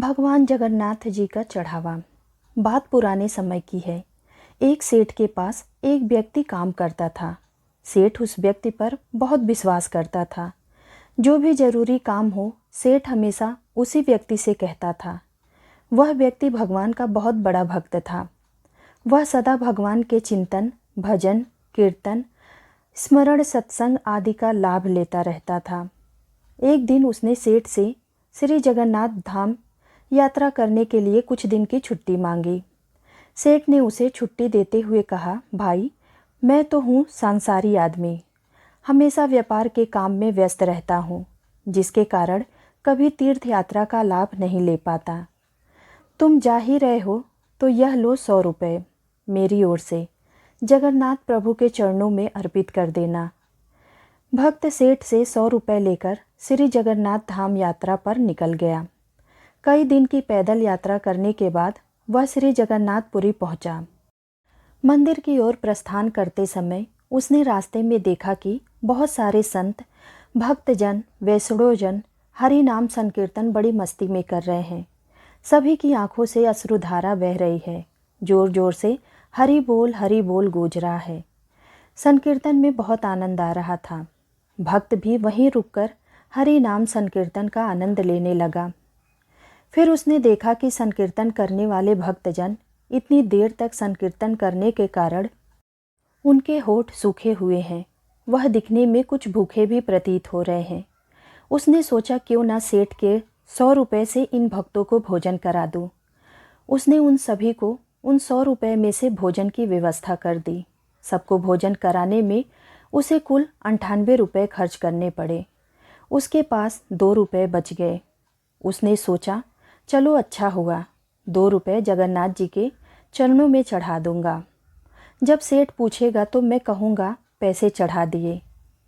भगवान जगन्नाथ जी का चढ़ावा। बात पुराने समय की है। एक सेठ के पास एक व्यक्ति काम करता था। सेठ उस व्यक्ति पर बहुत विश्वास करता था। जो भी जरूरी काम हो सेठ हमेशा उसी व्यक्ति से कहता था। वह व्यक्ति भगवान का बहुत बड़ा भक्त था। वह सदा भगवान के चिंतन, भजन, कीर्तन, स्मरण, सत्संग आदि का लाभ लेता रहता था। एक दिन उसने सेठ से श्री जगन्नाथ धाम यात्रा करने के लिए कुछ दिन की छुट्टी मांगी। सेठ ने उसे छुट्टी देते हुए कहा, भाई मैं तो हूँ सांसारी आदमी, हमेशा व्यापार के काम में व्यस्त रहता हूँ, जिसके कारण कभी तीर्थ यात्रा का लाभ नहीं ले पाता। तुम जा ही रहे हो तो यह लो 100 रुपये मेरी ओर से जगन्नाथ प्रभु के चरणों में अर्पित कर देना। भक्त सेठ से 100 रुपये लेकर श्री जगन्नाथ धाम यात्रा पर निकल गया। कई दिन की पैदल यात्रा करने के बाद वह श्री जगन्नाथपुरी पहुंचा। मंदिर की ओर प्रस्थान करते समय उसने रास्ते में देखा कि बहुत सारे संत, भक्तजन, वैष्णवजन हरि नाम संकीर्तन बड़ी मस्ती में कर रहे हैं। सभी की आंखों से अश्रुधारा बह रही है। जोर जोर से हरि बोल गूंज रहा है। संकीर्तन में बहुत आनंद आ रहा था। भक्त भी वहीं रुककर हरि नाम संकीर्तन का आनंद लेने लगा। फिर उसने देखा कि संकीर्तन करने वाले भक्तजन इतनी देर तक संकीर्तन करने के कारण उनके होठ सूखे हुए हैं। वह दिखने में कुछ भूखे भी प्रतीत हो रहे हैं। उसने सोचा क्यों ना सेठ के 100 रुपये से इन भक्तों को भोजन करा दूं। उसने उन सभी को उन 100 रुपये में से भोजन की व्यवस्था कर दी। सबको भोजन कराने में उसे कुल 98 रुपये खर्च करने पड़े। उसके पास 2 रुपये बच गए। उसने सोचा चलो अच्छा हुआ, 2 रुपये जगन्नाथ जी के चरणों में चढ़ा दूंगा। जब सेठ पूछेगा तो मैं कहूँगा पैसे चढ़ा दिए।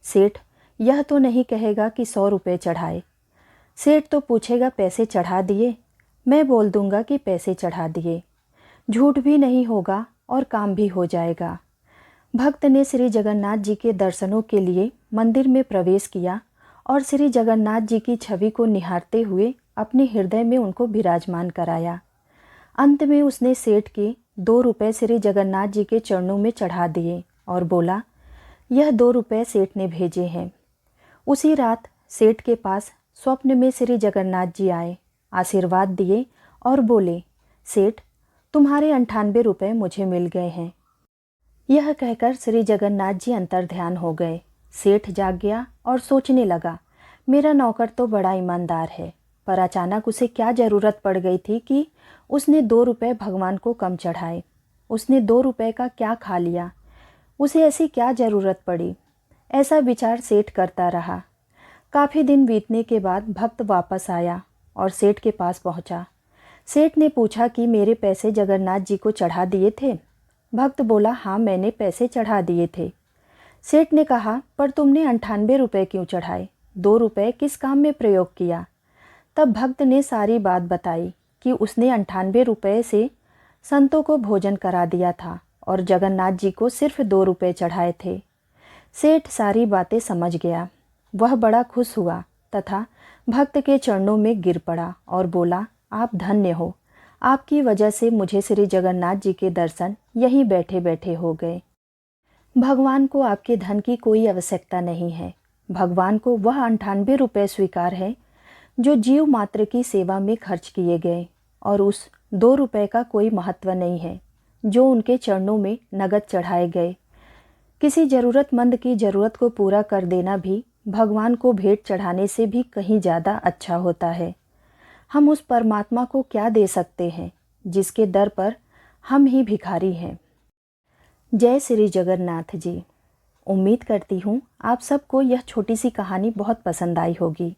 सेठ यह तो नहीं कहेगा कि 100 रुपये चढ़ाए। सेठ तो पूछेगा पैसे चढ़ा दिए, मैं बोल दूंगा कि पैसे चढ़ा दिए। झूठ भी नहीं होगा और काम भी हो जाएगा। भक्त ने श्री जगन्नाथ जी के दर्शनों के लिए मंदिर में प्रवेश किया और श्री जगन्नाथ जी की छवि को निहारते हुए अपने हृदय में उनको विराजमान कराया। अंत में उसने सेठ के 2 रुपये श्री जगन्नाथ जी के चरणों में चढ़ा दिए और बोला, यह 2 रुपये सेठ ने भेजे हैं। उसी रात सेठ के पास स्वप्न में श्री जगन्नाथ जी आए, आशीर्वाद दिए और बोले, सेठ तुम्हारे 98 रुपये मुझे मिल गए हैं। यह कहकर श्री जगन्नाथ जी अंतर्ध्यान हो गए। सेठ जाग गया और सोचने लगा, मेरा नौकर तो बड़ा ईमानदार है, पर अचानक उसे क्या ज़रूरत पड़ गई थी कि उसने 2 रुपये भगवान को कम चढ़ाए। उसने 2 रुपये का क्या खा लिया, उसे ऐसी क्या ज़रूरत पड़ी। ऐसा विचार सेठ करता रहा। काफ़ी दिन बीतने के बाद भक्त वापस आया और सेठ के पास पहुंचा। सेठ ने पूछा कि मेरे पैसे जगन्नाथ जी को चढ़ा दिए थे। भक्त बोला, हाँ मैंने पैसे चढ़ा दिए थे। सेठ ने कहा, पर तुमने 98 रुपये क्यों चढ़ाए, 2 रुपये किस काम में प्रयोग किया। तब भक्त ने सारी बात बताई कि उसने 98 रुपये से संतों को भोजन करा दिया था और जगन्नाथ जी को सिर्फ 2 रुपये चढ़ाए थे। सेठ सारी बातें समझ गया। वह बड़ा खुश हुआ तथा भक्त के चरणों में गिर पड़ा और बोला, आप धन्य हो, आपकी वजह से मुझे श्री जगन्नाथ जी के दर्शन यहीं बैठे बैठे हो गए। भगवान को आपके धन की कोई आवश्यकता नहीं है। भगवान को वह 98 रुपये स्वीकार है जो जीव मात्र की सेवा में खर्च किए गए, और उस 2 रुपये का कोई महत्व नहीं है जो उनके चरणों में नगद चढ़ाए गए। किसी ज़रूरतमंद की ज़रूरत को पूरा कर देना भी भगवान को भेंट चढ़ाने से भी कहीं ज़्यादा अच्छा होता है। हम उस परमात्मा को क्या दे सकते हैं जिसके दर पर हम ही भिखारी हैं। जय श्री जगन्नाथ जी। उम्मीद करती हूँ आप सबको यह छोटी सी कहानी बहुत पसंद आई होगी।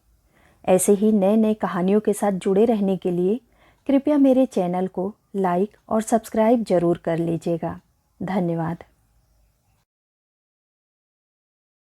ऐसे ही नए नए कहानियों के साथ जुड़े रहने के लिए कृपया मेरे चैनल को लाइक और सब्सक्राइब ज़रूर कर लीजिएगा। धन्यवाद।